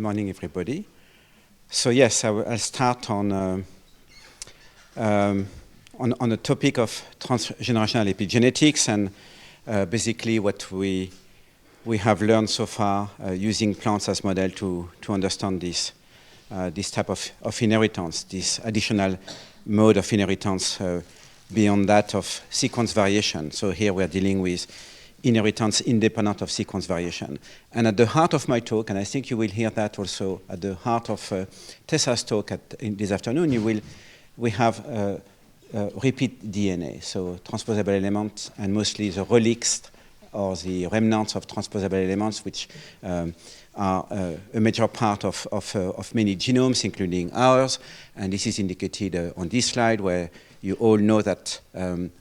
morning, everybody. So yes, I'll start on the topic of transgenerational epigenetics and basically what we have learned so far using plants as model to understand this type of inheritance, this additional mode of inheritance beyond that of sequence variation. So here we're dealing with inheritance independent of sequence variation. And at the heart of my talk, and I think you will hear that also at the heart of Tessa's talk this afternoon, we have repeat DNA, so transposable elements, and mostly the relics or the remnants of transposable elements, which are a major part of many genomes, including ours. And this is indicated on this slide, where you all know that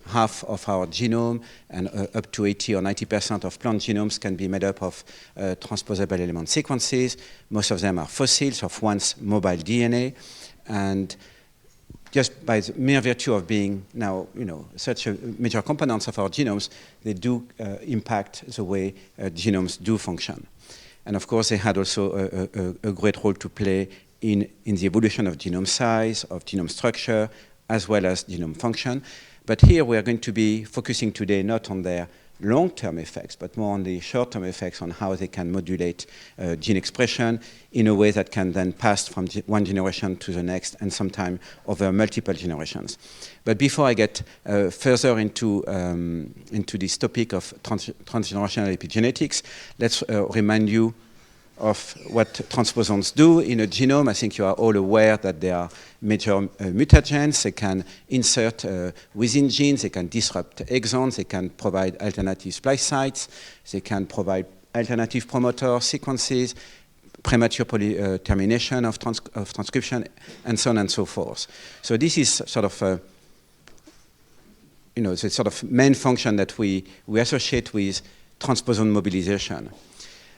half of our genome and up to 80 or 90% of plant genomes can be made up of transposable element sequences. Most of them are fossils of once mobile DNA. And just by the mere virtue of being now, such a major components of our genomes, they do impact the way genomes do function. And of course, they had also a great role to play in the evolution of genome size, of genome structure, as well as genome function. But here we are going to be focusing today not on their long-term effects, but more on the short-term effects on how they can modulate gene expression in a way that can then pass from one generation to the next and sometimes over multiple generations. But before I get further into this topic of transgenerational epigenetics, let's remind you of what transposons do in a genome. I think you are all aware that they are major mutagens. They can insert within genes, they can disrupt exons, they can provide alternative splice sites, they can provide alternative promoter sequences, premature termination of transcription, and so on and so forth. So this is sort of the sort of main function that we associate with transposon mobilization.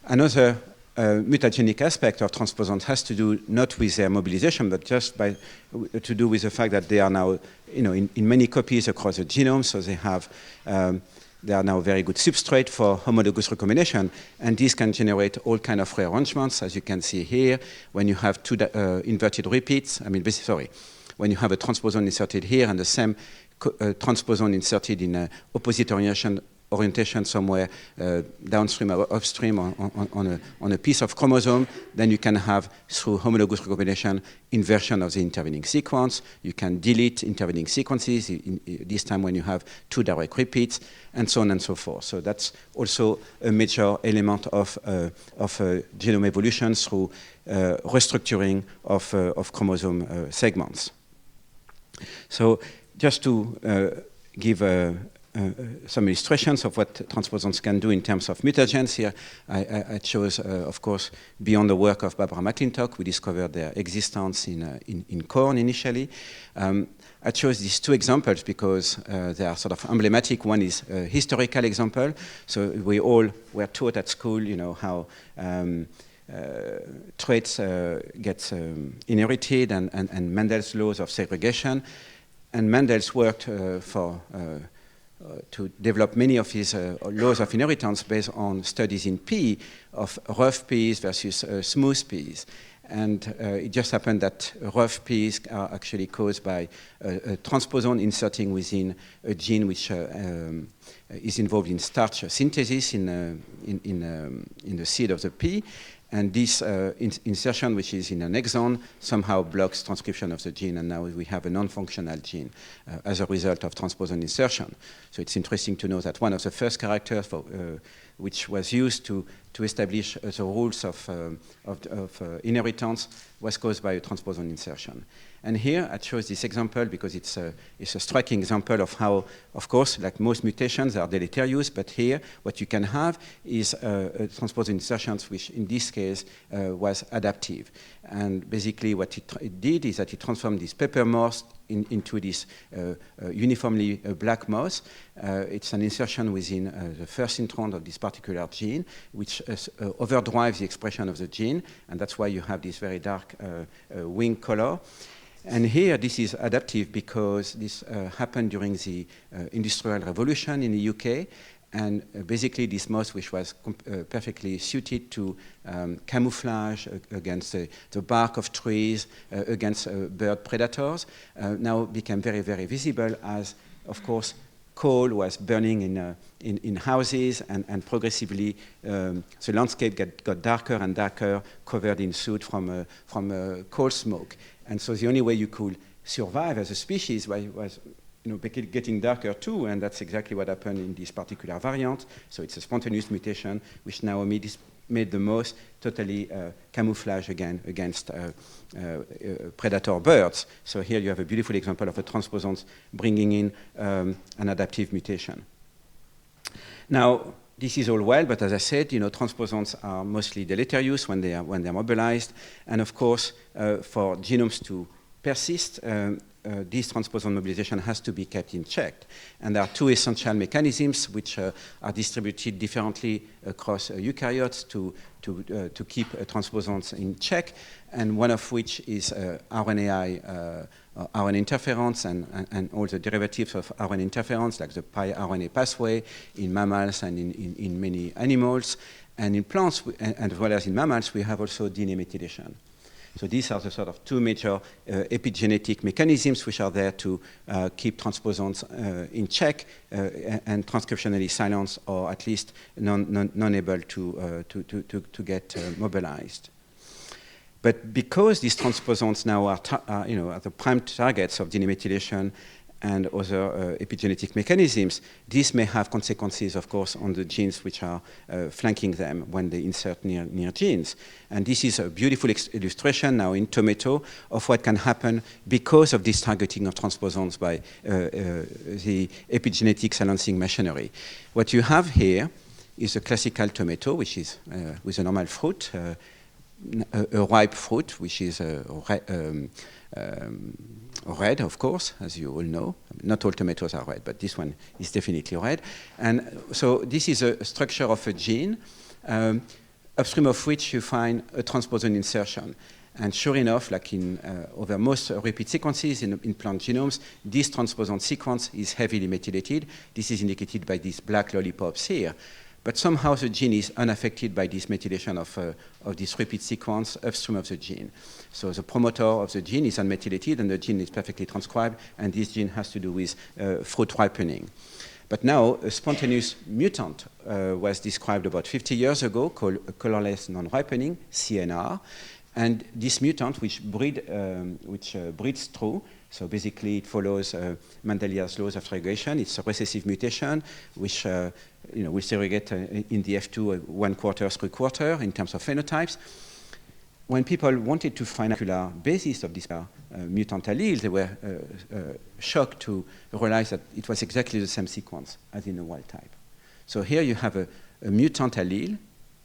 Another mutagenic aspect of transposons has to do not with their mobilization, but just to do with the fact that they are now, in many copies across the genome, so they are now very good substrate for homologous recombination, and this can generate all kind of rearrangements, as you can see here, when you have two inverted repeats. When you have a transposon inserted here and the same transposon inserted in a opposite orientation somewhere downstream or upstream on a piece of chromosome, then you can have, through homologous recombination, inversion of the intervening sequence. You can delete intervening sequences, this time when you have two direct repeats, and so on and so forth. So that's also a major element of genome evolution through restructuring of chromosome segments. So just to give some illustrations of what transposons can do in terms of mutagens. Here I chose, of course, beyond the work of Barbara McClintock, we discovered their existence in corn initially. I chose these two examples because they are sort of emblematic. One is a historical example. So we all were taught at school, how traits get inherited and Mendel's laws of segregation. And Mendel's worked to develop many of his laws of inheritance based on studies in pea of rough peas versus smooth peas. And it just happened that rough peas are actually caused by a transposon inserting within a gene which is involved in starch synthesis in the seed of the pea. And this insertion, which is in an exon, somehow blocks transcription of the gene, and now we have a non-functional gene as a result of transposon insertion. So it's interesting to know that one of the first characters which was used to establish the rules of inheritance was caused by a transposon insertion. And here I chose this example because it's a striking example of how, of course, like most mutations, are deleterious, but here what you can have is transposon insertions, which in this case was adaptive. And basically what it did is that it transformed this pepper moth into this uniformly black moth. It's an insertion within the first intron of this particular gene, which overdrives the expression of the gene, and that's why you have this very dark wing color. And here, this is adaptive because this happened during the Industrial Revolution in the UK, And basically this moth, which was perfectly suited to camouflage against the bark of trees, against bird predators, now became very, very visible as, of course, coal was burning in houses, and progressively the landscape got darker and darker, covered in soot from coal smoke. And so the only way you could survive as a species was getting darker too, and that's exactly what happened in this particular variant. So it's a spontaneous mutation, which now made the moth totally camouflage again against predator birds. So here you have a beautiful example of a transposons bringing in an adaptive mutation. Now, this is all well, but as I said, transposons are mostly deleterious when they're mobilized, and of course, for genomes to persist, this transposon mobilization has to be kept in check. And there are two essential mechanisms which are distributed differently across eukaryotes to keep transposons in check, and one of which is RNAi, RNA interference, and all the derivatives of RNA interference, like the pi-RNA pathway in mammals and in many animals. And in plants, and as well as in mammals, we have also DNA methylation. So these are the sort of two major epigenetic mechanisms which are there to keep transposons in check and transcriptionally silenced, or at least non-able to get mobilized. But because these transposons now are the prime targets of DNA methylation and other epigenetic mechanisms, this may have consequences, of course, on the genes which are flanking them when they insert near genes. And this is a beautiful illustration now in tomato of what can happen because of this targeting of transposons by the epigenetic silencing machinery. What you have here is a classical tomato, which is with a normal fruit, a ripe fruit, which is red, of course, as you all know. Not all tomatoes are red, but this one is definitely red. And so this is a structure of a gene, upstream of which you find a transposon insertion. And sure enough, like in over most repeat sequences in plant genomes, this transposon sequence is heavily methylated. This is indicated by these black lollipops here. But somehow the gene is unaffected by this methylation of this repeat sequence upstream of the gene. So the promoter of the gene is unmethylated, and the gene is perfectly transcribed, and this gene has to do with fruit ripening. But now a spontaneous mutant was described about 50 years ago called colorless non-ripening, CNR. And this mutant, which breeds through, so basically it follows Mendelian's laws of segregation. It's a recessive mutation, which will segregate in the F2 1/4, 3/4 in terms of phenotypes. When people wanted to find a molecular basis of this mutant allele, they were shocked to realize that it was exactly the same sequence as in the wild type. So here you have a mutant allele,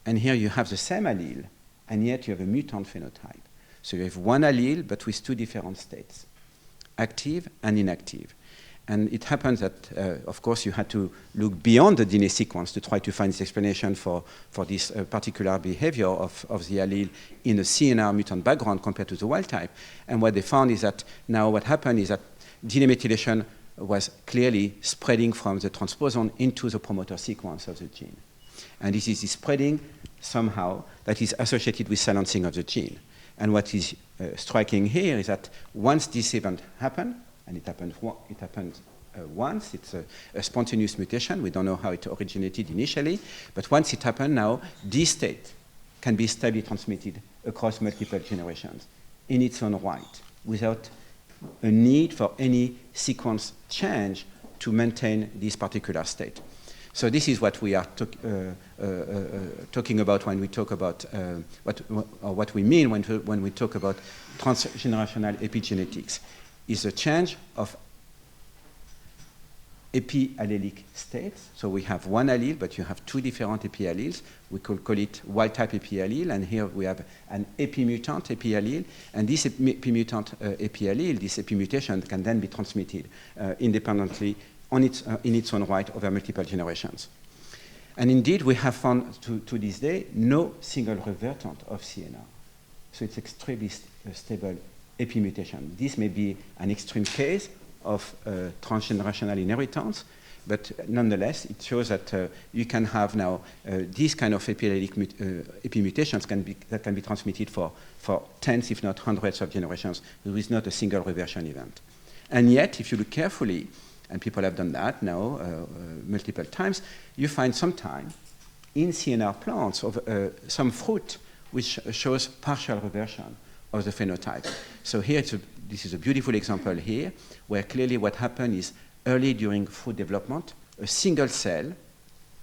and here you have the same allele, and yet you have a mutant phenotype. So you have one allele, but with two different states, active and inactive. And it happens that, of course, you had to look beyond the DNA sequence to try to find this explanation for this particular behavior of the allele in a CNR mutant background compared to the wild type. And what they found is that now what happened is that DNA methylation was clearly spreading from the transposon into the promoter sequence of the gene. And this is spreading somehow that is associated with silencing of the gene. And what is striking here is that once this event happened, and it happened once, it's a spontaneous mutation. We don't know how it originated initially, but once it happened now, this state can be stably transmitted across multiple generations in its own right, without a need for any sequence change to maintain this particular state. So this is what we are talking about when we talk about what we mean when we talk about transgenerational epigenetics. Is a change of epiallelic states. So we have one allele, but you have two different epialleles. We could call it wild-type epiallele, and here we have an epimutant epiallele. And this epimutant epiallele, this epimutation, can then be transmitted independently in its own right over multiple generations. And indeed, we have found to this day no single revertant of CNR. So it's extremely stable epimutation. This may be an extreme case of transgenerational inheritance, But nonetheless, it shows that you can have now these kind of epiallelic epimutations that can be transmitted for tens, if not hundreds of generations, with not a single reversion event. And yet, if you look carefully, and people have done that now multiple times, you find sometimes in CNR plants of some fruit which shows partial reversion of the phenotype. So here, this is a beautiful example here, where clearly what happened is early during fruit development, a single cell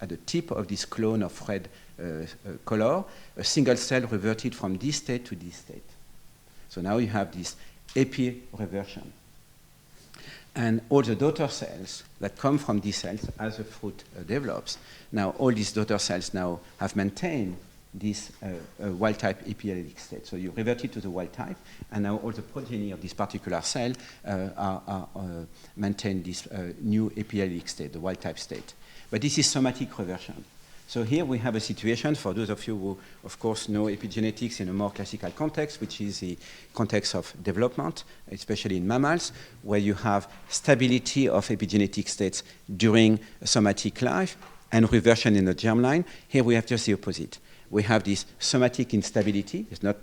at the tip of this clone of red color, a single cell reverted from this state to this state. So now you have this epi-reversion. And all the daughter cells that come from these cells as the fruit develops, now all these daughter cells now have maintained this wild-type epiallelic state. So you revert it to the wild type, and now all the progeny of this particular cell maintain this new epiallelic state, the wild-type state. But this is somatic reversion. So here we have a situation, for those of you who, of course, know epigenetics in a more classical context, which is the context of development, especially in mammals, where you have stability of epigenetic states during somatic life and reversion in the germline. Here we have just the opposite. We have this somatic instability. It's not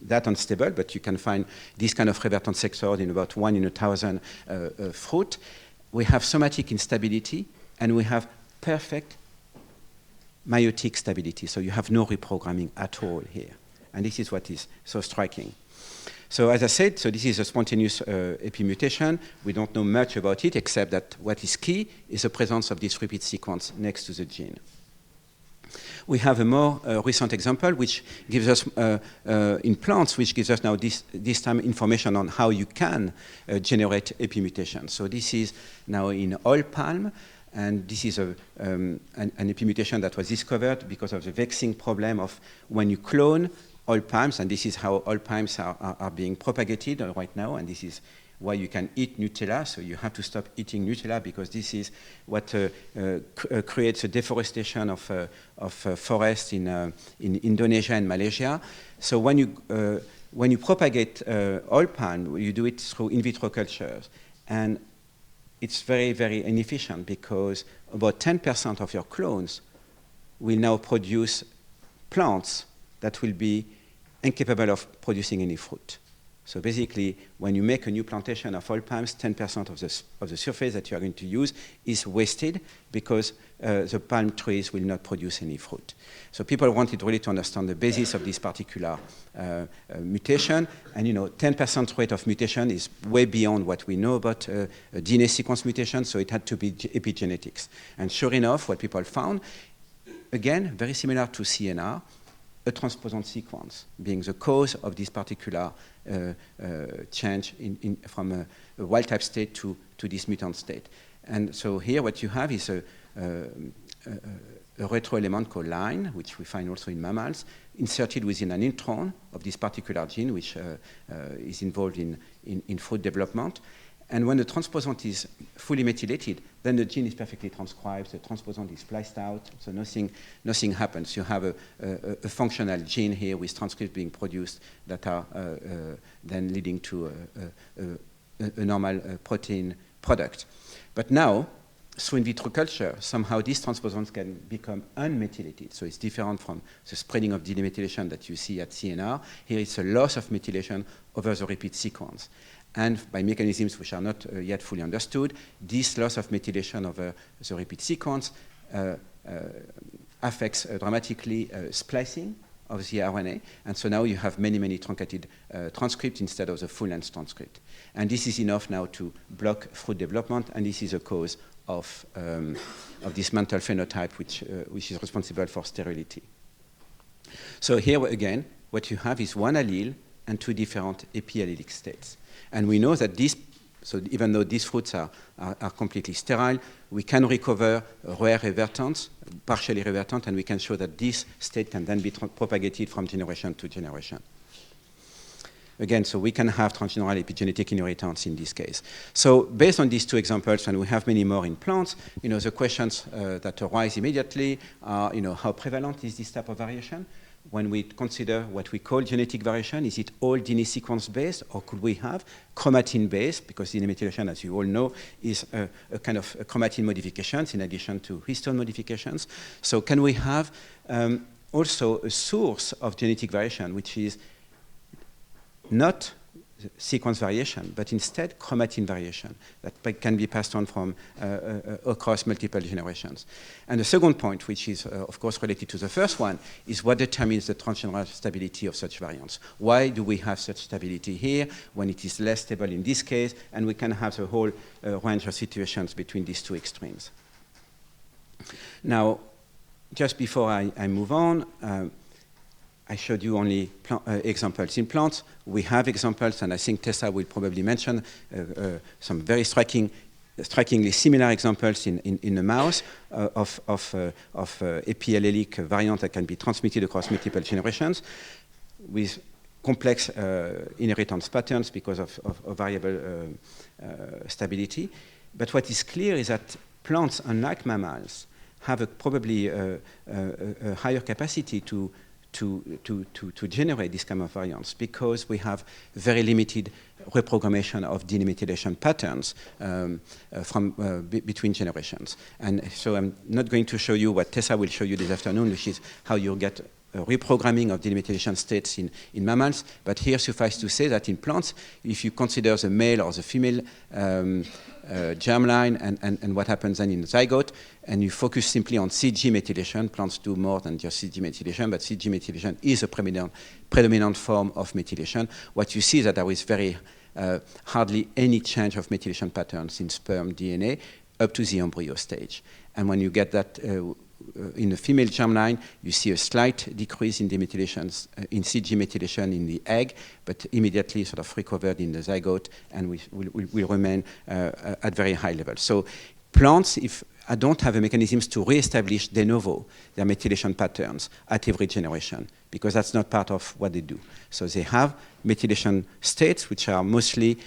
that unstable, but you can find this kind of revertant sectors in about 1 in 1,000 fruit. We have somatic instability, and we have perfect meiotic stability. So you have no reprogramming at all here. And this is what is so striking. So as I said, so this is a spontaneous epimutation. We don't know much about it, except that what is key is the presence of this repeat sequence next to the gene. We have a more recent example, which gives us, in plants, which gives us now this time information on how you can generate epimutations. So this is now in oil palm, and this is an epimutation that was discovered because of the vexing problem of when you clone oil palms, and this is how oil palms are being propagated right now, and this is why you can eat Nutella. So you have to stop eating Nutella, because this is what creates a deforestation of forests in Indonesia and Malaysia. So when you propagate oil palm, you do it through in vitro cultures, and it's very, very inefficient, because about 10% of your clones will now produce plants that will be incapable of producing any fruit. So basically, when you make a new plantation of oil palms, 10% of the surface that you are going to use is wasted, because the palm trees will not produce any fruit. So people wanted really to understand the basis of this particular mutation. And 10% rate of mutation is way beyond what we know about DNA sequence mutation, so it had to be epigenetics. And sure enough, what people found, again, very similar to CNR, a transposon sequence being the cause of this particular change from a wild-type state to this mutant state. And so here what you have is a retroelement called line, which we find also in mammals, inserted within an intron of this particular gene, which is involved in fruit development. And when the transposon is fully methylated, then the gene is perfectly transcribed, the transposon is spliced out, so nothing happens. You have a functional gene here with transcripts being produced that are then leading to a normal protein product. But now, through in vitro culture, somehow these transposons can become unmethylated. So it's different from the spreading of DNA methylation that you see at CNR. Here it's a loss of methylation over the repeat sequence. And by mechanisms which are not yet fully understood, this loss of methylation over the repeat sequence affects dramatically splicing of the RNA. And so now you have many, many truncated transcripts instead of the full-length transcript. And this is enough now to block fruit development, and this is a cause of this mental phenotype which is responsible for sterility. So here again, what you have is one allele and two different epiallelic states. And we know that so even though these fruits are completely sterile, we can recover rare revertants, partially revertant, and we can show that this state can then be propagated from generation to generation. again, so we can have transgeneral epigenetic inheritance in this case. So based on these two examples, and we have many more in plants, the questions that arise immediately are, how prevalent is this type of variation? When we consider what we call genetic variation, is it all DNA sequence-based, or could we have chromatin-based? Because DNA methylation, as you all know, is a kind of chromatin modifications in addition to histone modifications. So can we have also a source of genetic variation, which is not sequence variation, but instead chromatin variation that can be passed on from across multiple generations. And the second point, which is of course related to the first one, is what determines the transgenerational stability of such variants. Why do we have such stability here when it is less stable in this case, and we can have a whole range of situations between these two extremes. Now, just before I move on, I showed you only examples in plants. We have examples, and I think Tessa will probably mention some very strikingly similar examples in the mouse of epiallelic variant that can be transmitted across multiple generations with complex inheritance patterns because of variable stability. But what is clear is that plants, unlike mammals, have probably a higher capacity to generate this kind of variants because we have very limited reprogrammation of DNA methylation patterns between generations. And so I'm not going to show you what Tessa will show you this afternoon, which is how you get reprogramming of DNA methylation states in mammals. But here suffice to say that in plants, if you consider the male or the female germline and what happens then in the zygote, and you focus simply on CG methylation, plants do more than just CG methylation, but CG methylation is a predominant form of methylation. What you see is that there is very hardly any change of methylation patterns in sperm DNA up to the embryo stage. And when you get that in the female germline, you see a slight decrease in the methylations, in CG methylation in the egg, but immediately sort of recovered in the zygote, and will remain at very high levels. So plants, if don't have a mechanisms to reestablish de novo their methylation patterns at every generation, because that's not part of what they do. So they have methylation states, which are mostly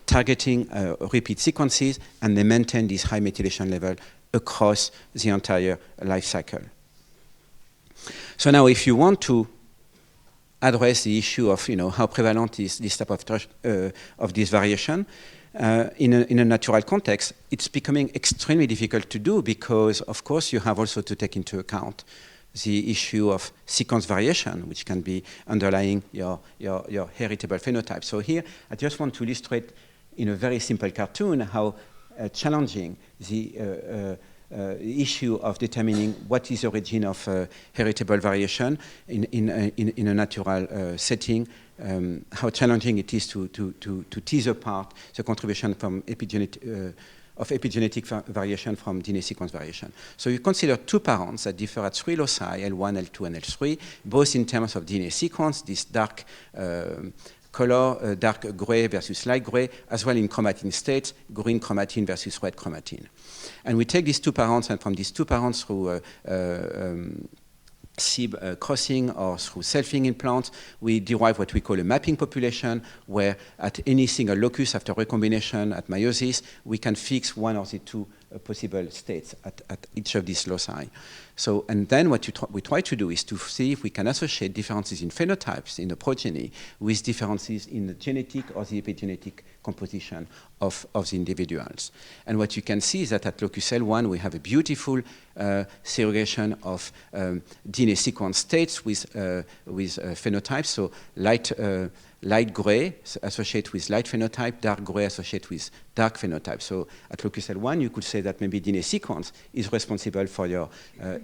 targeting repeat sequences, and they maintain this high methylation level across the entire life cycle. So now if you want to address the issue of how prevalent is this type of this variation, in a natural context, it's becoming extremely difficult to do because, of course, you have also to take into account the issue of sequence variation, which can be underlying your heritable phenotype. So here, I just want to illustrate in a very simple cartoon how challenging the issue of determining what is the origin of heritable variation in a natural setting, how challenging it is to tease apart the contribution from epigenetic variation from DNA sequence variation. So you consider two parents that differ at three loci, L1, L2, and L3, both in terms of DNA sequence, this dark color, dark gray versus light gray, as well in chromatin states, green chromatin versus red chromatin. And we take these two parents, and from these two parents through SIB crossing or through selfing in plants, we derive what we call a mapping population, where at any single locus after recombination at meiosis, we can fix one of the two possible states at each of these loci. So, and then what we try to do is to see if we can associate differences in phenotypes in the progeny with differences in the genetic or the epigenetic composition of the individuals. And what you can see is that at locus L1, we have a beautiful segregation of DNA sequence states with phenotypes. So light gray associated with light phenotype, dark gray associated with dark phenotype. So at locus L1, you could say that maybe DNA sequence is responsible for your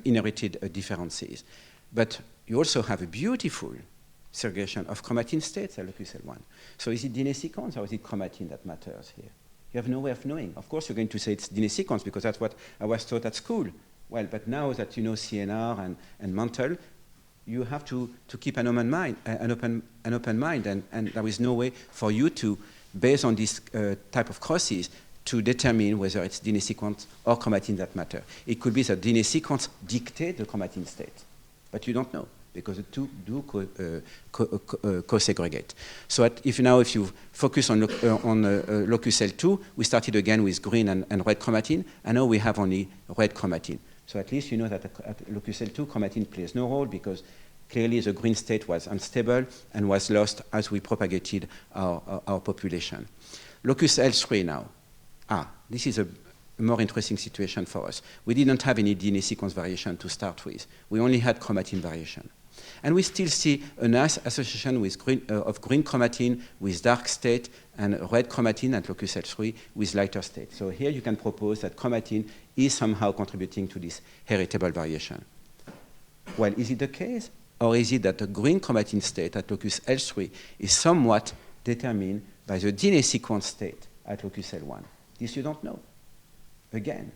inherited differences. But you also have a beautiful segregation of chromatin states at locus L1. So is it DNA sequence or is it chromatin that matters here? You have no way of knowing. Of course, you're going to say it's DNA sequence because that's what I was taught at school. Well, but now that you know CNR and mantle, you have to keep an open mind, and there is no way for you to, based on this type of crosses, to determine whether it's DNA sequence or chromatin that matter. It could be that DNA sequence dictate the chromatin state, but you don't know. because the two do co-segregate. So if you focus on locus L2, we started again with green and red chromatin, and now we have only red chromatin. So at least you know that at locus L2, chromatin plays no role, because clearly the green state was unstable and was lost as we propagated our population. Locus L3 now. This is a more interesting situation for us. We didn't have any DNA sequence variation to start with. We only had chromatin variation. And we still see a nice association with of green chromatin with dark state and red chromatin at locus L3 with lighter state. So here you can propose that chromatin is somehow contributing to this heritable variation. Well, is it the case? Or is it that the green chromatin state at locus L3 is somewhat determined by the DNA sequence state at locus L1? This you don't know. Again.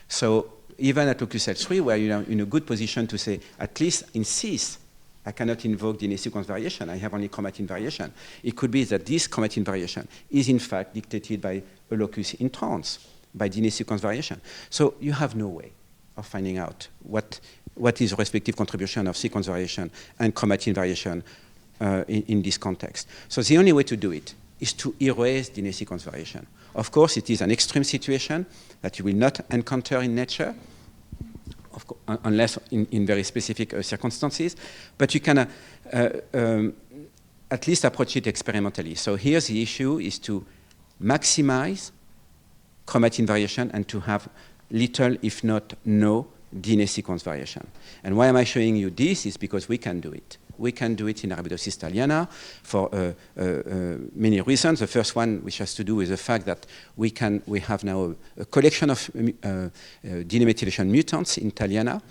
So even at locus L3, where you're in a good position to say, at least in cis, I cannot invoke DNA sequence variation, I have only chromatin variation. It could be that this chromatin variation is in fact dictated by a locus in trans, by DNA sequence variation. So you have no way of finding out what is the respective contribution of sequence variation and chromatin variation in this context. So the only way to do it is to erase DNA sequence variation. Of course, it is an extreme situation that you will not encounter in nature, unless in very specific circumstances, but you can at least approach it experimentally. So here the issue is to maximize chromatin variation and to have little, if not no, DNA sequence variation. And why am I showing you this? Is because we can do it. We can do it in Arabidopsis thaliana for many reasons. The first one, which has to do with the fact that we have now a collection of DNA methylation mutants in thaliana,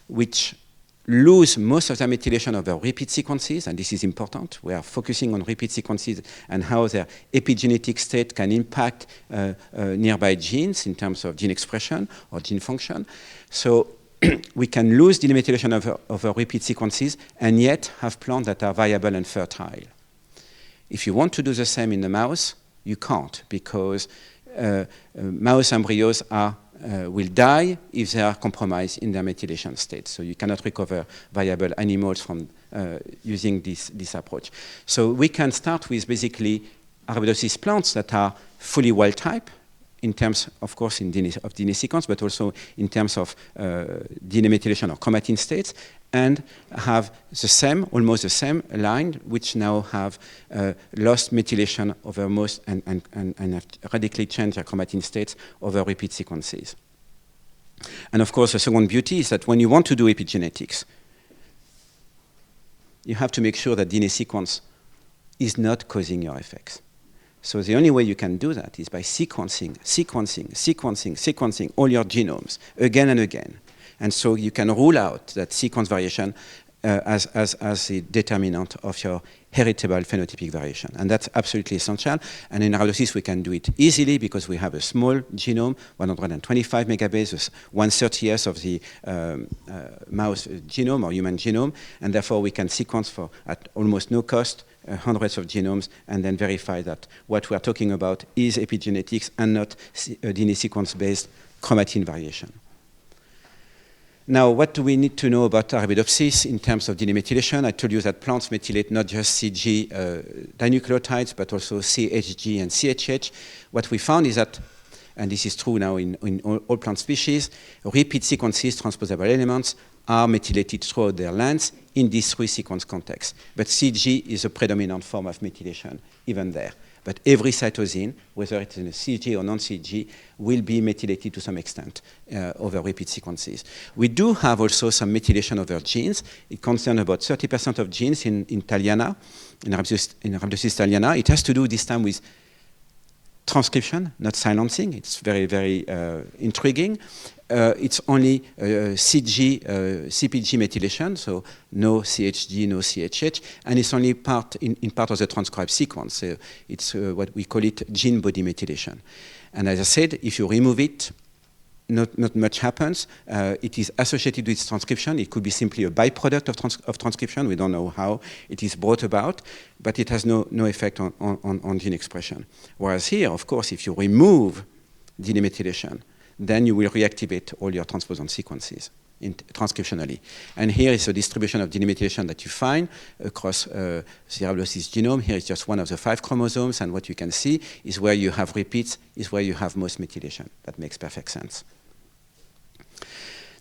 which lose most of their methylation over repeat sequences, and this is important. We are focusing on repeat sequences and how their epigenetic state can impact nearby genes in terms of gene expression or gene function. So we can lose DNA methylation over repeat sequences and yet have plants that are viable and fertile. If you want to do the same in the mouse, you can't, because mouse embryos will die if they are compromised in their methylation state. So you cannot recover viable animals from using this approach. So we can start with basically Arabidopsis plants that are fully wild type, in terms, of course, of DNA sequence, but also in terms of DNA methylation or chromatin states, and have the same, almost the same line, which now have lost methylation over most and have radically changed their chromatin states over repeat sequences. And of course, the second beauty is that when you want to do epigenetics, you have to make sure that DNA sequence is not causing your effects. So the only way you can do that is by sequencing all your genomes again and again. And so you can rule out that sequence variation as a determinant of your heritable phenotypic variation. And that's absolutely essential. And in Arabidopsis, we can do it easily because we have a small genome, 125 megabases, 1/30th of the mouse genome or human genome. And therefore, we can sequence at almost no cost hundreds of genomes and then verify that what we are talking about is epigenetics and not DNA sequence-based chromatin variation. Now, what do we need to know about Arabidopsis in terms of DNA methylation? I told you that plants methylate not just CG dinucleotides, but also CHG and CHH. What we found is that, and this is true now in all plant species, repeat sequences, transposable elements, are methylated throughout their length in this 3-sequence context. But CG is a predominant form of methylation, even there. But every cytosine, whether it's in a CG or non-CG, will be methylated to some extent over repeat sequences. We do have also some methylation over genes. It concerns about 30% of genes in thaliana, in Arabidopsis thaliana. It has to do this time with transcription, not silencing. It's very, very intriguing. It's only CPG methylation, so no CHG, no CHH, and it's only in part of the transcribed sequence. It's what we call it gene body methylation. And as I said, if you remove it, not much happens. It is associated with transcription. It could be simply a byproduct of transcription. We don't know how it is brought about, but it has no effect on gene expression. Whereas here, of course, if you remove DNA methylation, then you will reactivate all your transposon sequences. transcriptionally. And here is a distribution of DNA methylation that you find across the rhabdosis genome. Here is just one of the 5 chromosomes, and what you can see is where you have repeats is where you have most methylation. That makes perfect sense.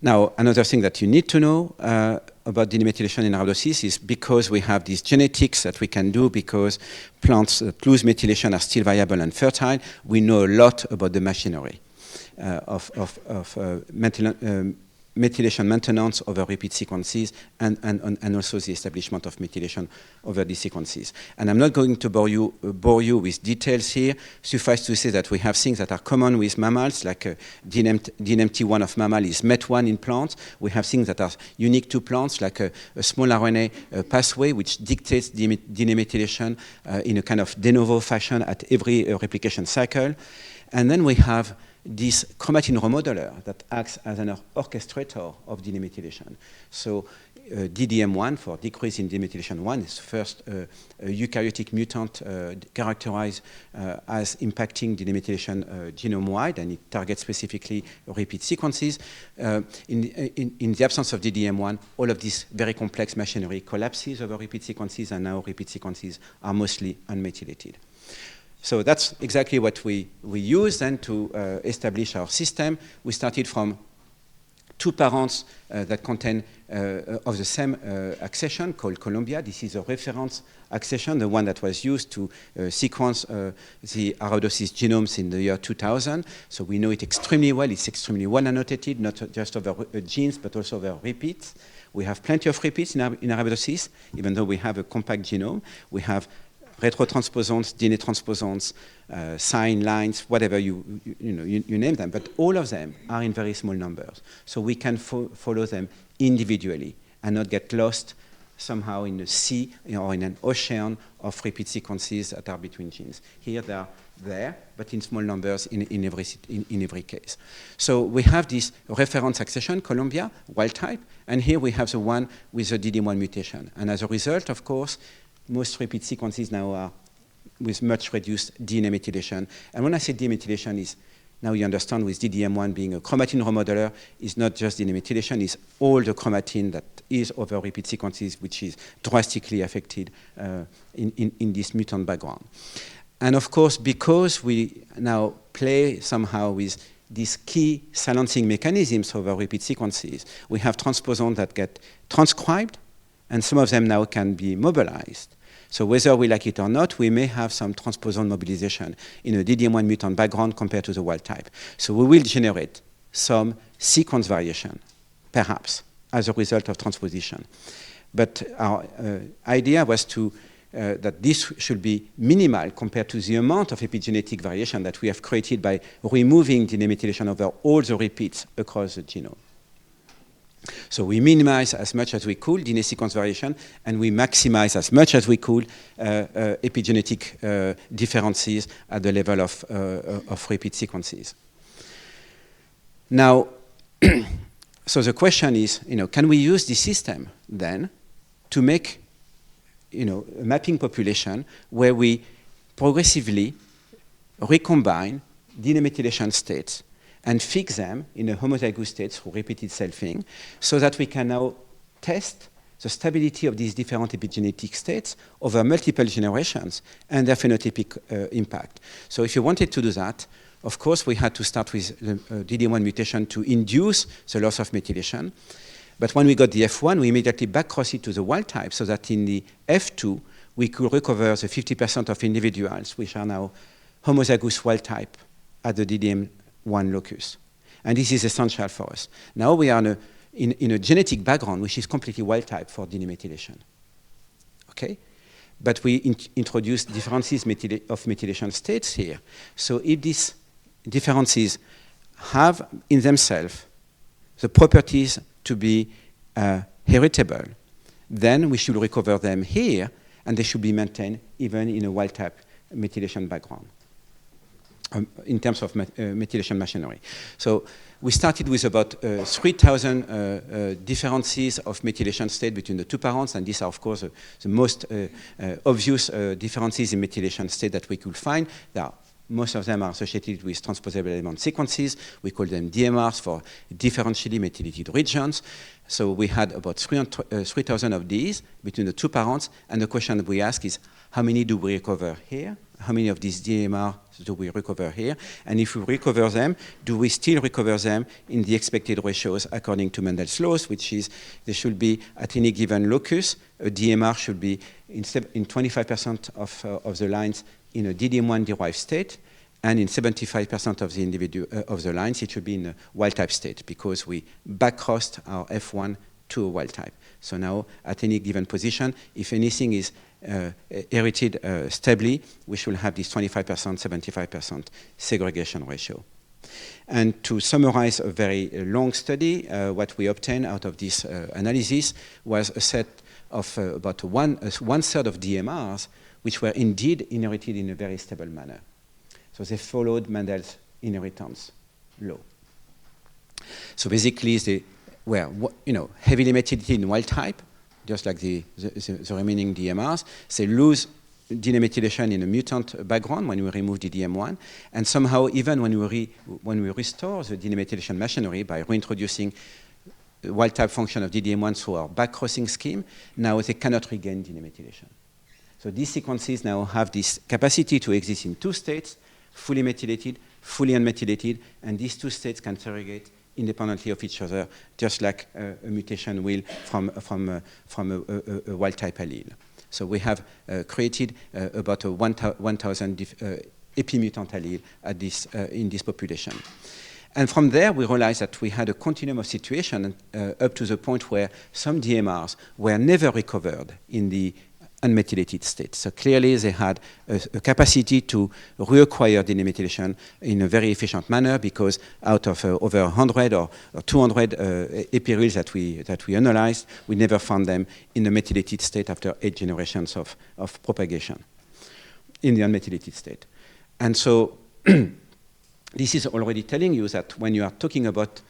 Now, another thing that you need to know about DNA methylation in rhabdosis is because we have these genetics that we can do, because plants that lose methylation are still viable and fertile, we know a lot about the machinery of methylation maintenance over repeat sequences and also the establishment of methylation over these sequences. And I'm not going to bore you with details here. Suffice to say that we have things that are common with mammals, like DNMT1 of mammal is MET1 in plants. We have things that are unique to plants, like a small RNA pathway, which dictates DNA methylation in a kind of de novo fashion at every replication cycle. And then we have this chromatin remodeler that acts as an orchestrator of DNA methylation. So DDM1, for decrease in DNA methylation 1, is first a eukaryotic mutant characterized as impacting DNA methylation genome-wide, and it targets specifically repeat sequences. In the absence of DDM1, all of this very complex machinery collapses over repeat sequences, and now repeat sequences are mostly unmethylated. So that's exactly what we use then to establish our system. We started from 2 parents that contain of the same accession called Columbia. This is a reference accession, the one that was used to sequence the rhabdosis genomes in the year 2000. So we know it extremely well. It's extremely well annotated, not just over genes, but also over repeats. We have plenty of repeats in rhabdosis, even though we have a compact genome. We have retrotransposons, DNA transposons, sign lines, whatever you name them, but all of them are in very small numbers. So we can follow them individually and not get lost somehow in a sea or in an ocean of repeat sequences that are between genes. Here they are there, but in small numbers in every case. So we have this reference accession, Columbia, wild type, and here we have the one with the DD1 mutation. And as a result, of course, most repeat sequences now are with much reduced DNA methylation. And when I say DNA methylation, is now you understand with DDM1 being a chromatin remodeler, is not just DNA methylation, is all the chromatin that is over repeat sequences, which is drastically affected in this mutant background. And of course, because we now play somehow with these key silencing mechanisms over repeat sequences, we have transposons that get transcribed, and some of them now can be mobilized. So whether we like it or not, we may have some transposon mobilization in a DDM1 mutant background compared to the wild type. So we will generate some sequence variation, perhaps, as a result of transposition. But our idea was that this should be minimal compared to the amount of epigenetic variation that we have created by removing DNA methylation over all the repeats across the genome. So we minimize as much as we could DNA sequence variation, and we maximize as much as we could epigenetic differences at the level of repeat sequences. Now, so the question is, can we use this system then to make, a mapping population where we progressively recombine DNA methylation states and fix them in a homozygous state through repeated selfing, so that we can now test the stability of these different epigenetic states over multiple generations and their phenotypic impact. So if you wanted to do that, of course, we had to start with the DD1 mutation to induce the loss of methylation. But when we got the F1, we immediately backcrossed it to the wild type, so that in the F2, we could recover the 50% of individuals which are now homozygous wild type at the DDM1 locus. And this is essential for us. Now we are in a genetic background which is completely wild type for DNA methylation. Okay? But we introduce differences of methylation states here. So if these differences have in themselves the properties to be heritable, then we should recover them here, and they should be maintained even in a wild type methylation background. In terms of methylation machinery. So we started with about 3,000 differences of methylation state between the 2 parents, and these are, of course, the most obvious differences in methylation state that we could find. There are Most of them are associated with transposable element sequences. We call them DMRs for differentially methylated regions. So we had about 3,000 of these between the two parents, and the question that we ask is, how many do we recover here? How many of these DMRs do we recover here? And if we recover them, do we still recover them in the expected ratios according to Mendel's laws, which is there should be at any given locus, a DMR should be in 25% of the lines in a DDM1 derived state, and in 75% of the of the lines, it should be in a wild type state because we backcrossed our F1 to a wild type. So now, at any given position, if anything is inherited stably, we should have this 25%, 75% segregation ratio. And to summarize a very long study, what we obtained out of this analysis was a set of about one-third of DMRs, which were indeed inherited in a very stable manner. So they followed Mendel's inheritance law. So basically, they were heavily methylated in wild type, just like the remaining DMRs. They lose DNA methylation in a mutant background when we remove the DDM1, and somehow even when we restore the DNA methylation machinery by reintroducing the wild type function of DDM1 through our backcrossing scheme, now they cannot regain DNA methylation. So these sequences now have this capacity to exist in two states, fully methylated, fully unmethylated, and these two states can surrogate independently of each other, just like a mutation will from a wild type allele. So we have created about 1,000 epimutant allele at in this population. And from there, we realized that we had a continuum of situation up to the point where some DMRs were never recovered in the unmethylated state. So clearly they had a capacity to reacquire DNA methylation in a very efficient manner because out of over 100 or 200 epireals that we analyzed, we never found them in the methylated state after 8 generations of propagation in the unmethylated state. And so this is already telling you that when you are talking about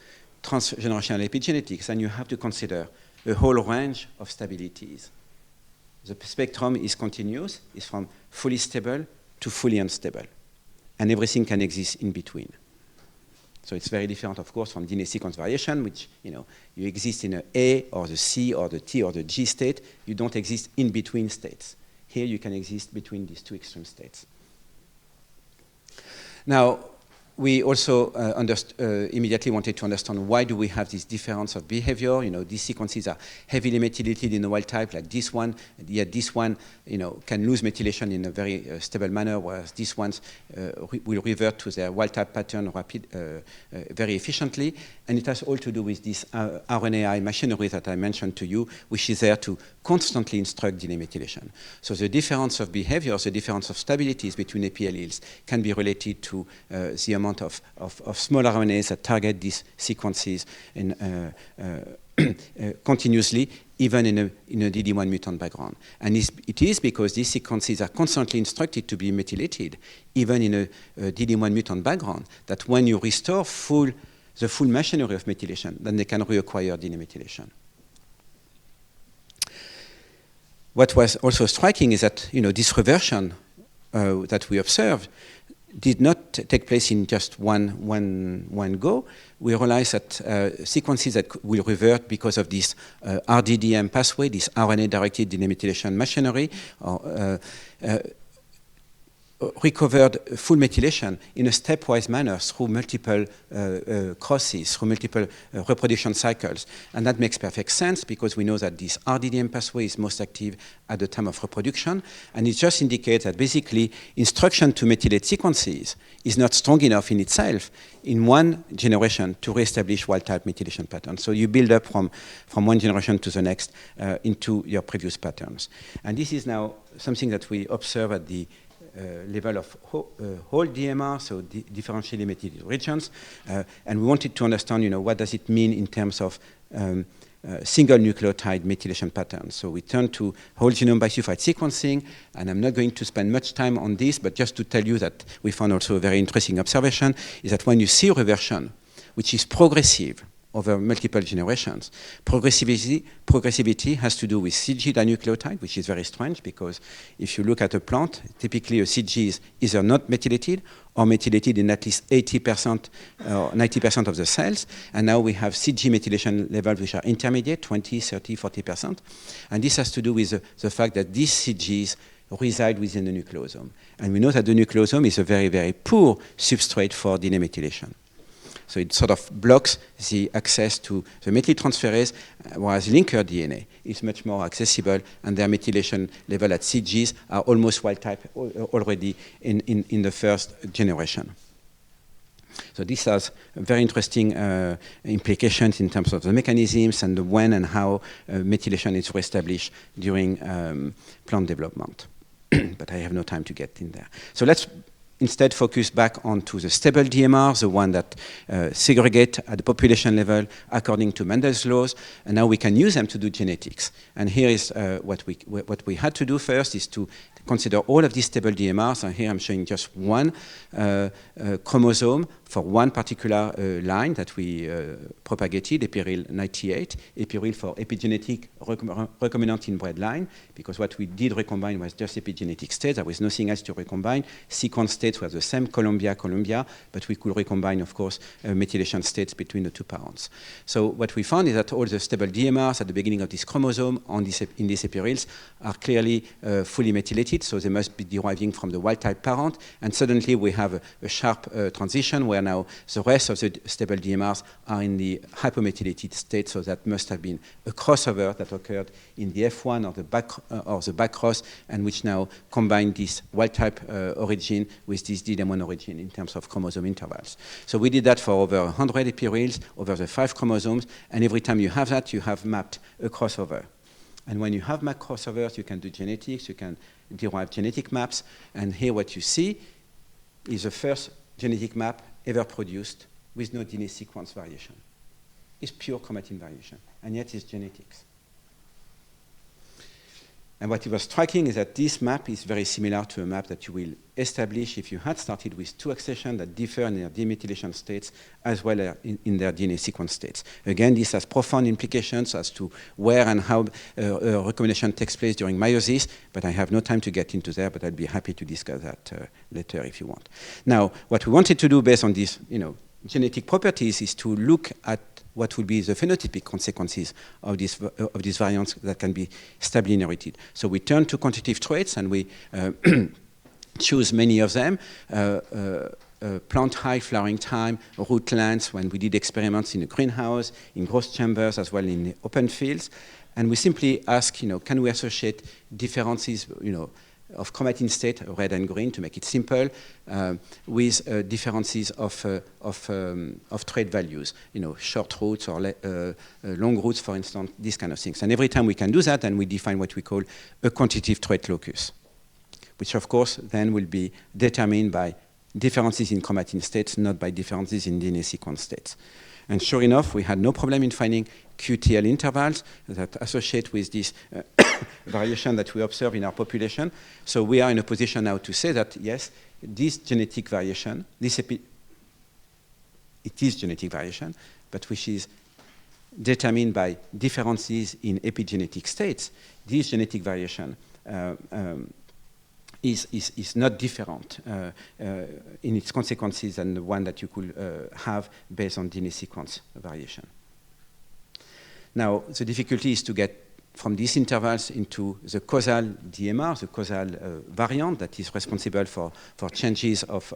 transgenerational epigenetics, then you have to consider a whole range of stabilities. The spectrum is continuous, is from fully stable to fully unstable. And everything can exist in between. So it's very different, of course, from DNA sequence variation, which, you exist in the A or the C or the T or the G state. You don't exist in between states. Here you can exist between these two extreme states. Now, we also immediately wanted to understand why do we have this difference of behavior. These sequences are heavily methylated in the wild type, like this one. Yet this one, can lose methylation in a very stable manner, whereas these ones will revert to their wild type pattern very efficiently. And it has all to do with this RNAi machinery that I mentioned to you, which is there to constantly instruct DNA methylation. So the difference of behavior, the difference of stabilities between epi alleles can be related to the amount of small RNAs that target these sequences continuously, even in a DD1 mutant background. And it is because these sequences are constantly instructed to be methylated, even in a DD1 mutant background, that when you restore the full machinery of methylation, then they can reacquire DNA methylation. What was also striking is that this reversion that we observed did not take place in just one go. We realized that sequences that will revert because of this RDDM pathway, this RNA-directed DNA methylation machinery, recovered full methylation in a stepwise manner through multiple crosses, through multiple reproduction cycles. And that makes perfect sense because we know that this RDDM pathway is most active at the time of reproduction. And it just indicates that basically instruction to methylate sequences is not strong enough in itself in one generation to reestablish wild-type methylation patterns. So you build up from one generation to the next into your previous patterns. And this is now something that we observe at the level of whole DMR, so differentially methylated regions, and we wanted to understand, what does it mean in terms of single nucleotide methylation patterns. So we turned to whole genome bisulfite sequencing, and I'm not going to spend much time on this, but just to tell you that we found also a very interesting observation, is that when you see reversion, which is progressive over multiple generations. Progressivity has to do with CG dinucleotide, which is very strange because if you look at a plant, typically a CG is either not methylated or methylated in at least 80% or 90% of the cells. And now we have CG methylation levels which are intermediate, 20, 30, 40%. And this has to do with the fact that these CGs reside within the nucleosome. And we know that the nucleosome is a very, very poor substrate for DNA methylation. So it sort of blocks the access to the methyltransferase, whereas linker DNA is much more accessible, and their methylation level at CGs are almost wild type already in the first generation. So this has very interesting implications in terms of the mechanisms and the when and how methylation is reestablished during plant development. But I have no time to get in there. So let's instead focus back onto the stable DMR, the one that segregate at the population level according to Mendel's laws, and now we can use them to do genetics. And here is what we had to do first is to consider all of these stable DMRs, and here I'm showing just one chromosome for one particular line that we propagated, epiril 98, epiril for epigenetic recombinant inbred line, because what we did recombine was just epigenetic states. There was nothing else to recombine. Sequence states were the same, Columbia, but we could recombine, of course, methylation states between the two parents. So what we found is that all the stable DMRs at the beginning of this chromosome in these epirils are clearly fully methylated, so they must be deriving from the wild-type parent, and suddenly we have a sharp transition where now the rest of the stable DMRs are in the hypomethylated state, so that must have been a crossover that occurred in the F1 or the back cross, and which now combine this wild-type origin with this DDM1 origin in terms of chromosome intervals. So we did that for over 100 epirils over the 5 chromosomes, and every time you have that, you have mapped a crossover. And when you have mapped crossovers, you can do genetics, you can derive genetic maps, and here what you see is the first genetic map ever produced with no DNA sequence variation. It's pure chromatin variation, and yet it's genetics. And what was striking is that this map is very similar to a map that you will establish if you had started with 2 accessions that differ in their demethylation states as well as in their DNA sequence states. Again, this has profound implications as to where and how recombination takes place during meiosis, but I have no time to get into there, but I'd be happy to discuss that later if you want. Now, what we wanted to do based on these genetic properties is to look at what will be the phenotypic consequences of these variants that can be stably inherited. So we turned to quantitative traits, and we choose many of them. Plant height, flowering time, root length, when we did experiments in a greenhouse, in growth chambers, as well in the open fields. And we simply ask, can we associate differences, of chromatin state, red and green, to make it simple, with differences of trait values, short roots or long roots, for instance, these kind of things. And every time we can do that, then we define what we call a quantitative trait locus, which of course then will be determined by differences in chromatin states, not by differences in DNA sequence states. And sure enough, we had no problem in finding QTL intervals that associate with this variation that we observe in our population. So we are in a position now to say that, yes, this genetic variation, it is genetic variation, but which is determined by differences in epigenetic states. This genetic variation is not different in its consequences than the one that you could have based on DNA sequence variation. Now, the difficulty is to get from these intervals into the causal DMR, the causal variant that is responsible for changes of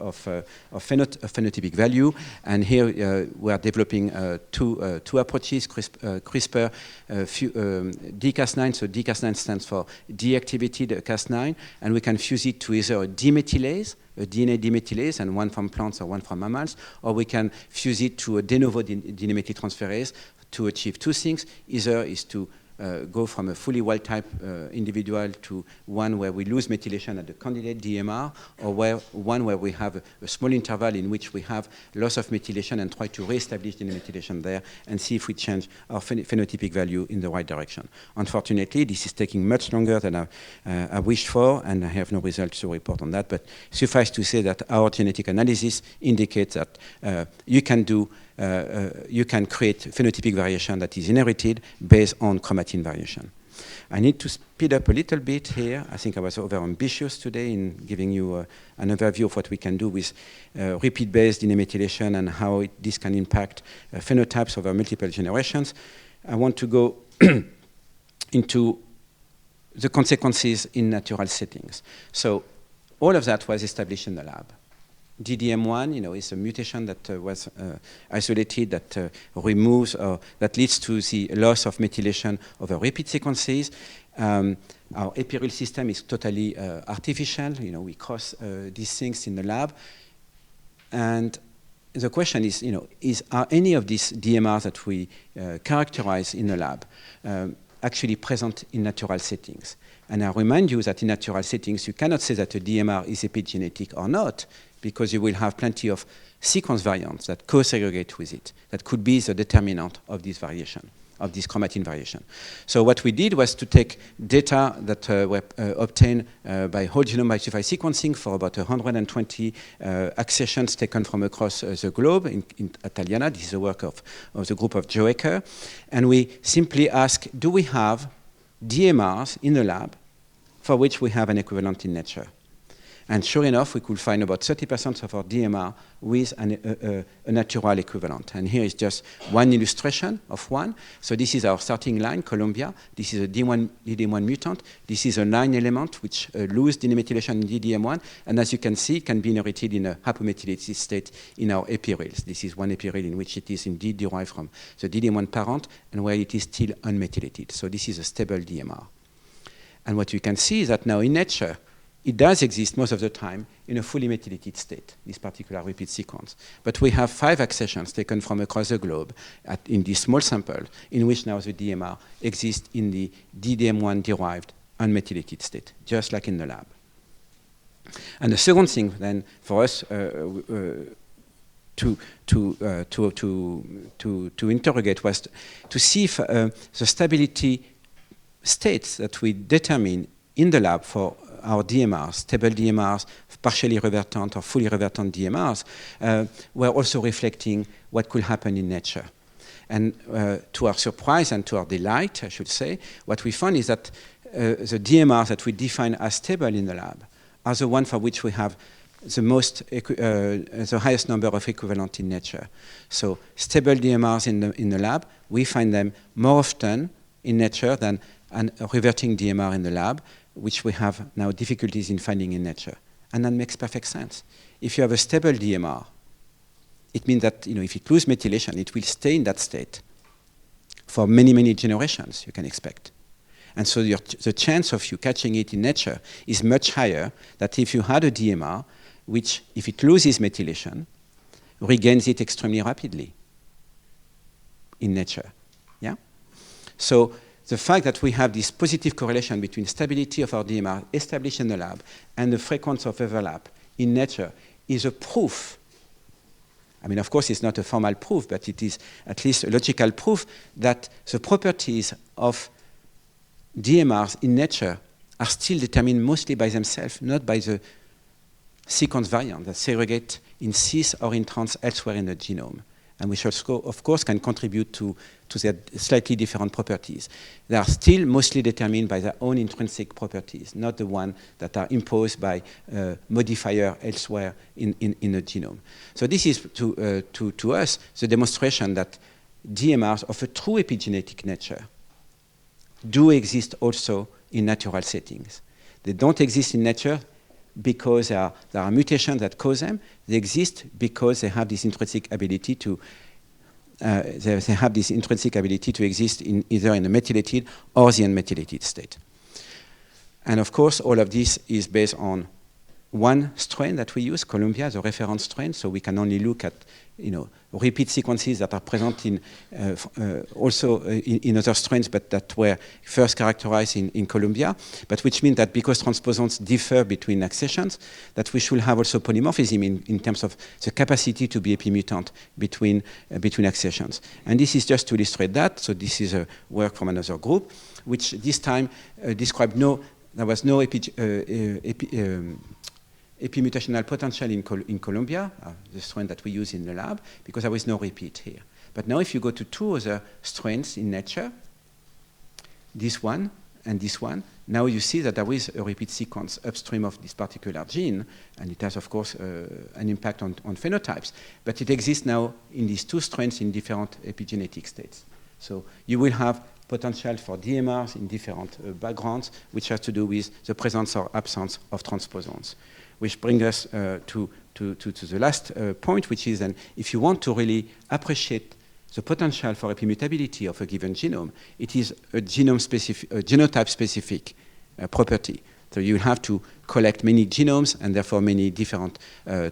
phenotypic value. And here we are developing two approaches, CRISPR dCas9, so dCas9 stands for deactivated Cas9, and we can fuse it to either a demethylase, a DNA demethylase, and one from plants or one from mammals, or we can fuse it to a de novo DNA methyltransferase to achieve 2 things. Either is to go from a fully wild-type individual to one where we lose methylation at the candidate DMR, or one where we have a small interval in which we have loss of methylation and try to reestablish the methylation there and see if we change our phenotypic value in the right direction. Unfortunately, this is taking much longer than I wished for, and I have no results to report on that, but suffice to say that our genetic analysis indicates that you can do you can create phenotypic variation that is inherited based on chromatin variation. I need to speed up a little bit here. I think I was over-ambitious today in giving you an overview of what we can do with repeat-based DNA methylation and how this can impact phenotypes over multiple generations. I want to go into the consequences in natural settings. So all of that was established in the lab. DDM1, is a mutation that was isolated that removes or that leads to the loss of methylation over repeat sequences. Our epirule system is totally artificial. We cross these things in the lab. And the question is, are any of these DMRs that we characterize in the lab actually present in natural settings? And I remind you that in natural settings, you cannot say that a DMR is epigenetic or not, because you will have plenty of sequence variants that co-segregate with it. That could be the determinant of this variation, of this chromatin variation. So what we did was to take data that were obtained by whole genome bisulfite sequencing for about 120 accessions taken from across the globe in Italiana. This is the work of the group of Joe Ecker. And we simply ask, do we have DMRs in the lab for which we have an equivalent in nature? And sure enough, we could find about 30% of our DMR with a natural equivalent. And here is just one illustration of one. So this is our starting line, Columbia. This is a DDM1 mutant. This is a 9 element which lose DNA methylation in DDM1. And as you can see, it can be inherited in a hypomethylated state in our epireles. This is one epirele in which it is indeed derived from the DDM1 parent and where it is still unmethylated. So this is a stable DMR. And what you can see is that now in nature, it does exist most of the time in a fully methylated state, this particular repeat sequence. But we have 5 accessions taken from across the globe in this small sample in which now the DMR exists in the DDM1-derived unmethylated state, just like in the lab. And the second thing then for us to interrogate was to see if the stability states that we determine in the lab for our DMRs, stable DMRs, partially revertant or fully revertant DMRs, were also reflecting what could happen in nature. And to our surprise and to our delight, I should say, what we found is that the DMRs that we define as stable in the lab are the ones for which we have the highest number of equivalent in nature. So stable DMRs in the lab, we find them more often in nature than a reverting DMR in the lab, which we have now difficulties in finding in nature. And that makes perfect sense. If you have a stable DMR, it means that if it loses methylation, it will stay in that state for many, many generations, you can expect. And so the chance of you catching it in nature is much higher than if you had a DMR, which, if it loses methylation, regains it extremely rapidly in nature. Yeah? So the fact that we have this positive correlation between stability of our DMR established in the lab and the frequency of overlap in nature is a proof. I mean, of course, it's not a formal proof, but it is at least a logical proof that the properties of DMRs in nature are still determined mostly by themselves, not by the sequence variant that segregate in cis or in trans elsewhere in the genome, and which also, of course, can contribute to their slightly different properties. They are still mostly determined by their own intrinsic properties, not the ones that are imposed by modifier elsewhere in the genome. So this is, to us, the demonstration that DMRs of a true epigenetic nature do exist also in natural settings. They don't exist in nature because there are mutations that cause them. They exist because they have this intrinsic ability to exist in either in the methylated or the unmethylated state. And of course, all of this is based on one strain that we use, Columbia, as a reference strain, so we can only look at repeat sequences that are present in also in other strains, but that were first characterized in Columbia, but which means that because transposons differ between accessions, that we should have also polymorphism in terms of the capacity to be epimutant between accessions. And this is just to illustrate that. So this is a work from another group, which this time described there was no epimutational potential in Colombia, the strain that we use in the lab, because there was no repeat here. But now if you go to two other strains in nature, this one and this one, now you see that there is a repeat sequence upstream of this particular gene, and it has, of course, an impact on phenotypes. But it exists now in these two strains in different epigenetic states. So you will have potential for DMRs in different backgrounds, which has to do with the presence or absence of transposons. Which brings us to the last point, which is then if you want to really appreciate the potential for epimutability of a given genome, it is a genotype-specific property. So you have to collect many genomes and therefore many different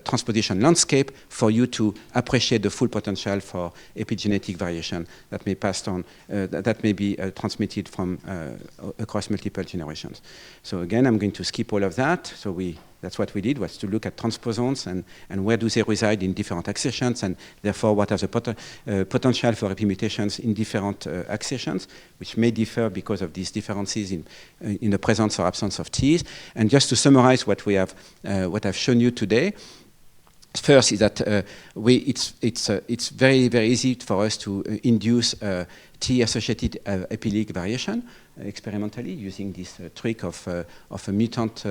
transposition landscape for you to appreciate the full potential for epigenetic variation that may pass on, that may be transmitted from across multiple generations. So again, I'm going to skip all of that. So that's what we did, was to look at transposons and where do they reside in different accessions, and therefore what are the potential for epimutations in different accessions, which may differ because of these differences in the presence or absence of Ts. And just to summarize what I've shown you today, first is that it's very, very easy for us to induce T-associated allelic variation experimentally using this trick of a mutant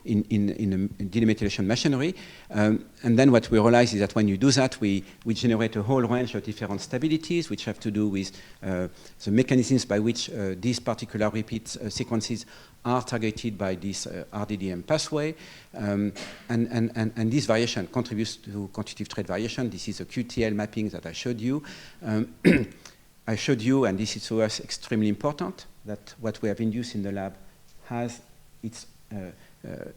in demethylation machinery. And then what we realize is that when you do that, we generate a whole range of different stabilities, which have to do with the mechanisms by which these particular repeat sequences are targeted by this RDDM pathway. And this variation contributes to quantitative trait variation. This is a QTL mapping that I showed you. I showed you, and this is to us extremely important, that what we have induced in the lab has its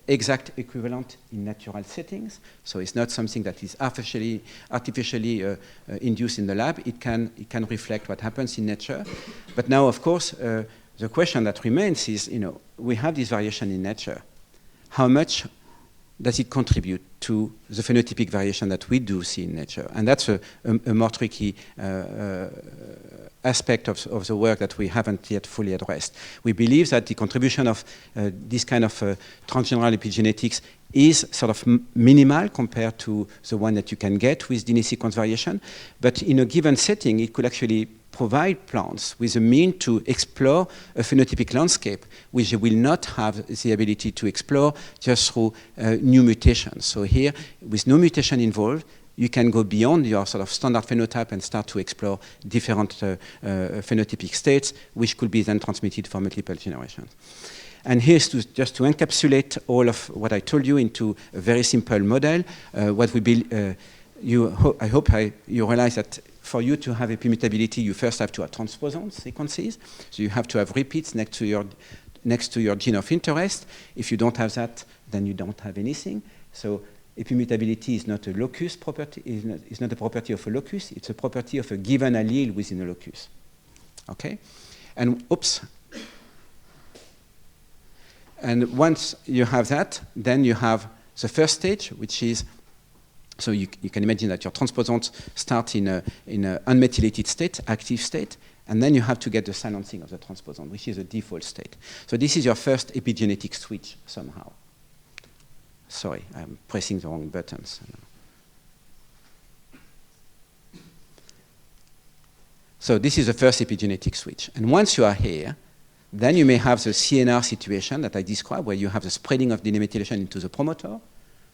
exact equivalent in natural settings. So it's not something that is artificially induced in the lab. It can reflect what happens in nature. But now, of course, the question that remains is, we have this variation in nature. How much does it contribute to the phenotypic variation that we do see in nature? And that's a more tricky aspect of the work that we haven't yet fully addressed. We believe that the contribution of this kind of transgeneral epigenetics is sort of minimal compared to the one that you can get with DNA sequence variation. But in a given setting, it could actually provide plants with a mean to explore a phenotypic landscape, which they will not have the ability to explore just through new mutations. So here, with no mutation involved, you can go beyond your sort of standard phenotype and start to explore different phenotypic states, which could be then transmitted for multiple generations. And here's just to encapsulate all of what I told you into a very simple model. What we build, I hope you realize that for you to have epimutability, you first have to have transposon sequences. So you have to have repeats next to your gene of interest. If you don't have that, then you don't have anything. So epimutability is not a locus property. Is not a property of a locus. It's a property of a given allele within a locus. Okay, and oops. And once you have that, then you have the first stage, which is, so you can imagine that your transposons start in an unmethylated state, active state, and then you have to get the silencing of the transposon, which is a default state. So this is your first epigenetic switch somehow. Sorry, I'm pressing the wrong buttons. So this is the first epigenetic switch. And once you are here, then you may have the CNR situation that I described, where you have the spreading of the demethylation into the promoter.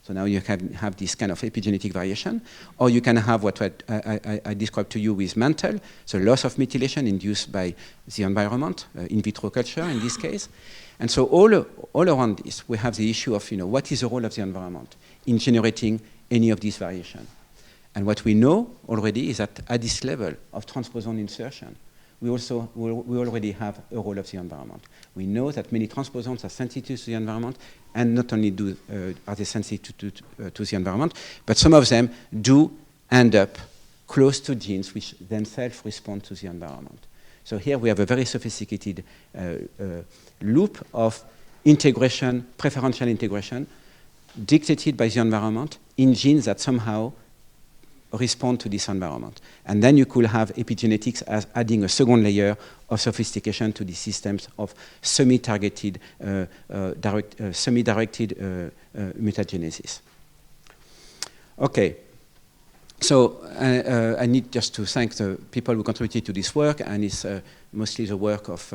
So now you can have this kind of epigenetic variation. Or you can have what I described to you with mantle, so loss of methylation induced by the environment, in vitro culture in this case. And so all around this, we have the issue of, what is the role of the environment in generating any of these variation? And what we know already is that at this level of transposon insertion, we already have a role of the environment. We know that many transposons are sensitive to the environment, and not only are they sensitive to the environment, but some of them do end up close to genes which themselves respond to the environment. So here we have a very sophisticated loop of integration, preferential integration, dictated by the environment in genes that somehow respond to this environment. And then you could have epigenetics as adding a second layer of sophistication to the systems of semi-targeted, semi-directed mutagenesis. Okay. So I need just to thank the people who contributed to this work, and it's mostly the work of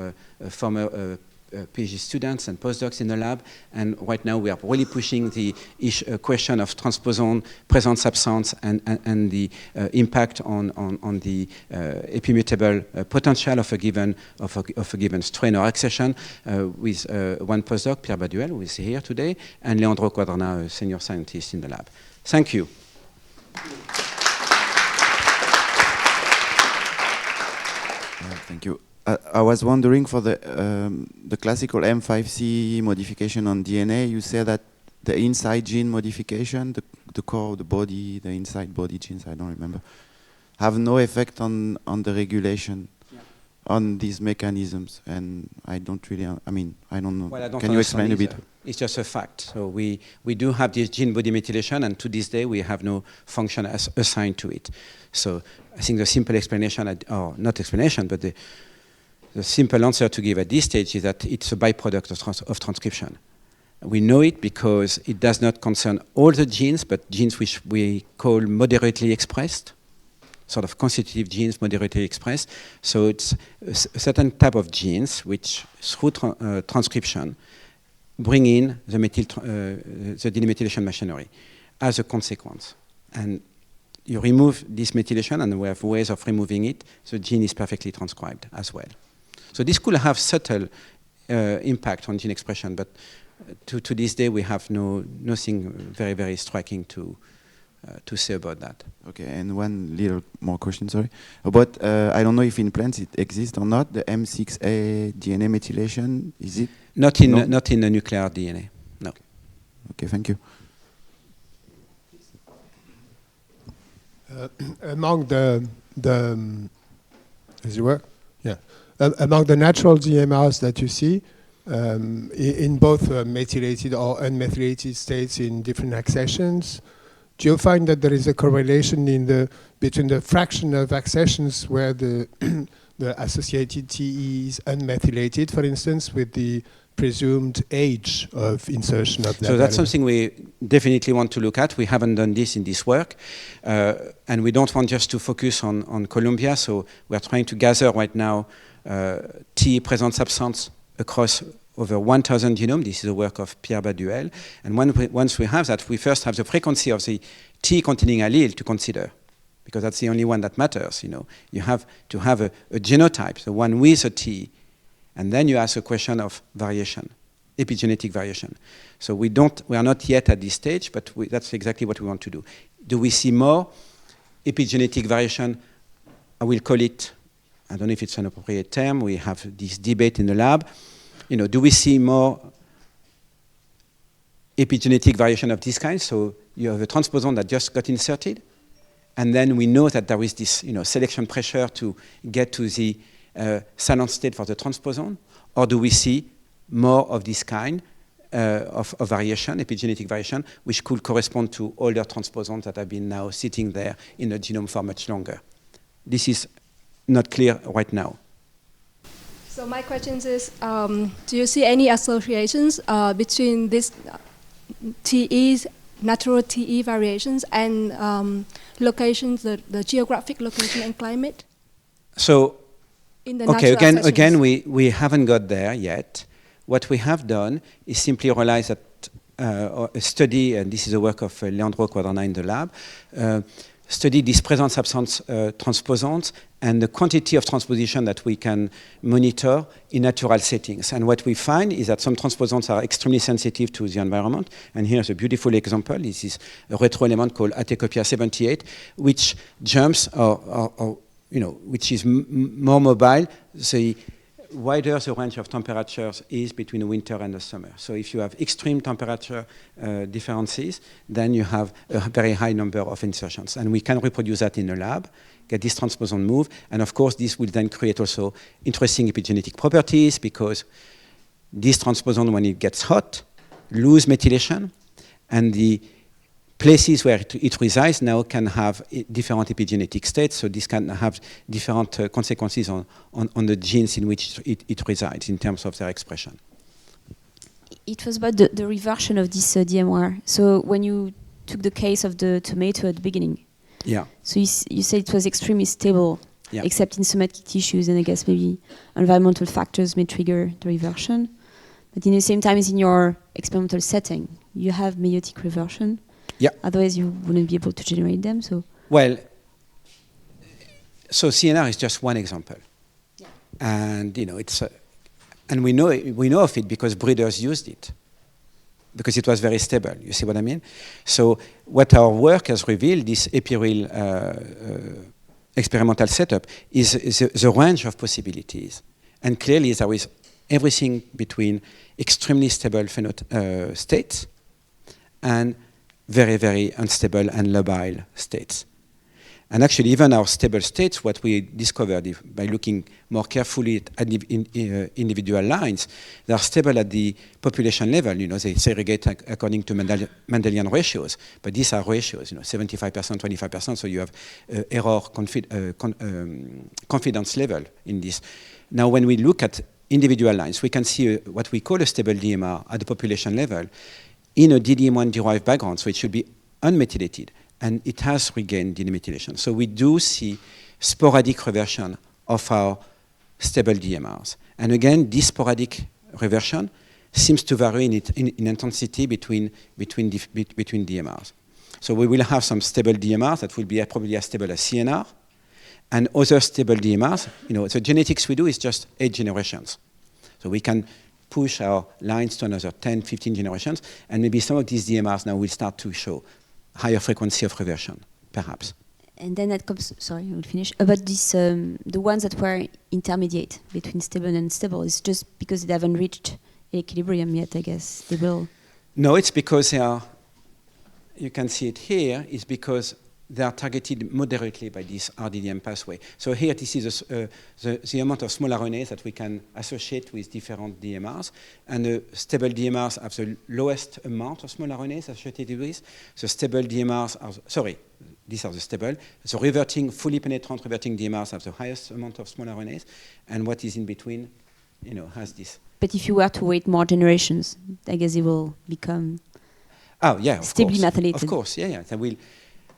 former PhD students and postdocs in the lab. And right now we are really pushing the question of transposon, presence, absence, and the impact on the epimutable potential of a given strain or accession with one postdoc, Pierre Baduel, who is here today, and Leandro Quadrana, a senior scientist in the lab. Thank you. Thank you. I was wondering for the classical M5C modification on DNA, you say that the inside gene modification, the core of the body, the inside body genes, I don't remember, have no effect on the regulation, on these mechanisms. And I don't really, I mean, I don't know. Well, Can you explain a bit? It's just a fact. So we do have this gene body methylation, and to this day we have no function assigned to it. So I think the simple explanation, or not explanation, but the simple answer to give at this stage is that it's a byproduct of transcription. We know it because it does not concern all the genes, but genes which we call moderately expressed, sort of constitutive genes moderately expressed. So it's a certain type of genes which, through transcription, bring in the demethylation machinery as a consequence. And you remove this methylation, and we have ways of removing it. The gene is perfectly transcribed as well. So this could have subtle impact on gene expression, but to this day we have nothing very, very striking to say about that. Okay, and one little more question, sorry. About, I don't know if in plants it exists or not, the M6A DNA methylation, is it? Not in the nuclear DNA, no. Okay, thank you. Among the does it work? Yeah. Among the natural DMRs that you see, in both methylated or unmethylated states in different accessions, do you find that there is a correlation between the fraction of accessions where the associated TE is unmethylated, for instance, with the presumed age of insertion of that? So that's something we definitely want to look at. We haven't done this in this work, and we don't want just to focus on Columbia. So we're trying to gather right now T presence absence across over 1,000 genomes. This is the work of Pierre Baduel. And once we have that, we first have the frequency of the T containing allele to consider, because that's the only one that matters. You know, you have to have a genotype, the one with a T, and then you ask a question of variation, epigenetic variation. So we are not yet at this stage, but that's exactly what we want to do. Do we see more epigenetic variation? I will call it, I don't know if it's an appropriate term, we have this debate in the lab. You know, do we see more epigenetic variation of this kind? So you have a transposon that just got inserted, and then we know that there is this, selection pressure to get to the silent state for the transposon, or do we see more of this kind of variation, epigenetic variation, which could correspond to older transposons that have been now sitting there in the genome for much longer? This is not clear right now. So my question is, do you see any associations between these TEs, natural TE variations, and locations, the geographic location and climate? So, okay, again, we haven't got there yet. What we have done is simply realize that a study, and this is the work of Leandro Quadrana in the lab, study these presence-absence transposons and the quantity of transposition that we can monitor in natural settings. And what we find is that some transposons are extremely sensitive to the environment. And here's a beautiful example. This is a retroelement called Atecopia 78, which jumps which is more mobile the wider the range of temperatures is between the winter and the summer. So if you have extreme temperature differences, then you have a very high number of insertions. And we can reproduce that in the lab, get this transposon move, and of course this will then create also interesting epigenetic properties, because this transposon, when it gets hot, lose methylation, and the places where it resides now can have different epigenetic states, so this can have different consequences on the genes in which it resides in terms of their expression. It was about the reversion of this DMR. So when you took the case of the tomato at the beginning, yeah. So you said it was extremely stable, yeah. except in somatic tissues, and I guess maybe environmental factors may trigger the reversion. But in the same time as in your experimental setting, you have meiotic reversion. Yeah. Otherwise, you wouldn't be able to generate them. So well, so CNR is just one example, yeah. And it's and we know of it because breeders used it because it was very stable. You see what I mean? So what our work has revealed, this epireal experimental setup, is the range of possibilities, and clearly there is everything between extremely stable states and very, very unstable and labile states. And actually, even our stable states, what we discovered by looking more carefully at individual lines, they are stable at the population level. They segregate according to Mendelian ratios, but these are ratios, 75%, 25%, so you have error confidence level in this. Now, when we look at individual lines, we can see what we call a stable DMR at the population level in a DDM1-derived background, so it should be unmethylated, and it has regained demethylation. So we do see sporadic reversion of our stable DMRs. And again, this sporadic reversion seems to vary in intensity between DMRs. So we will have some stable DMRs that will be probably as stable as CNR, and other stable DMRs. The genetics we do is just 8 generations. So we can push our lines to another 10, 15 generations, and maybe some of these DMRs now will start to show higher frequency of reversion, perhaps. And then that comes, sorry, I will finish, about this, the ones that were intermediate between stable and unstable. It's just because they haven't reached equilibrium yet, I guess. They will. No, it's because they are, you can see it here, is because they are targeted moderately by this RDDM pathway. So here, this is the amount of small RNAs that we can associate with different DMRs. And the stable DMRs have the lowest amount of small RNAs associated with. The stable DMRs are, sorry, these are the stable. So reverting, fully penetrant reverting DMRs have the highest amount of small RNAs. And what is in between, has this. But if you were to wait more generations, I guess it will become stably methylated. Of course, yeah. They will.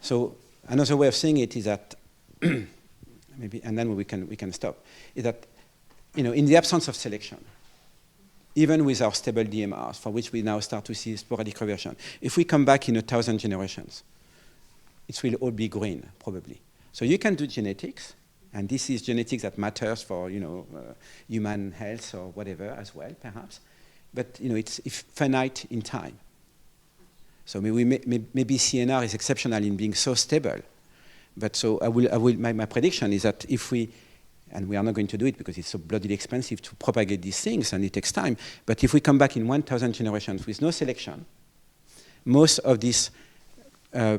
So another way of saying it is that maybe, and then we can stop, is that in the absence of selection, even with our stable DMRs, for which we now start to see sporadic reversion, if we come back in 1,000 generations, it will all be green, probably. So you can do genetics, and this is genetics that matters for human health or whatever as well, perhaps. But it's finite in time. So maybe CNR is exceptional in being so stable. But so my prediction is that if we, and we are not going to do it because it's so bloody expensive to propagate these things and it takes time, but if we come back in 1,000 generations with no selection, most of this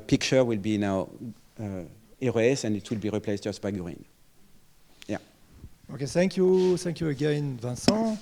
picture will be now erased and it will be replaced just by green. Yeah. Okay, thank you again, Vincent.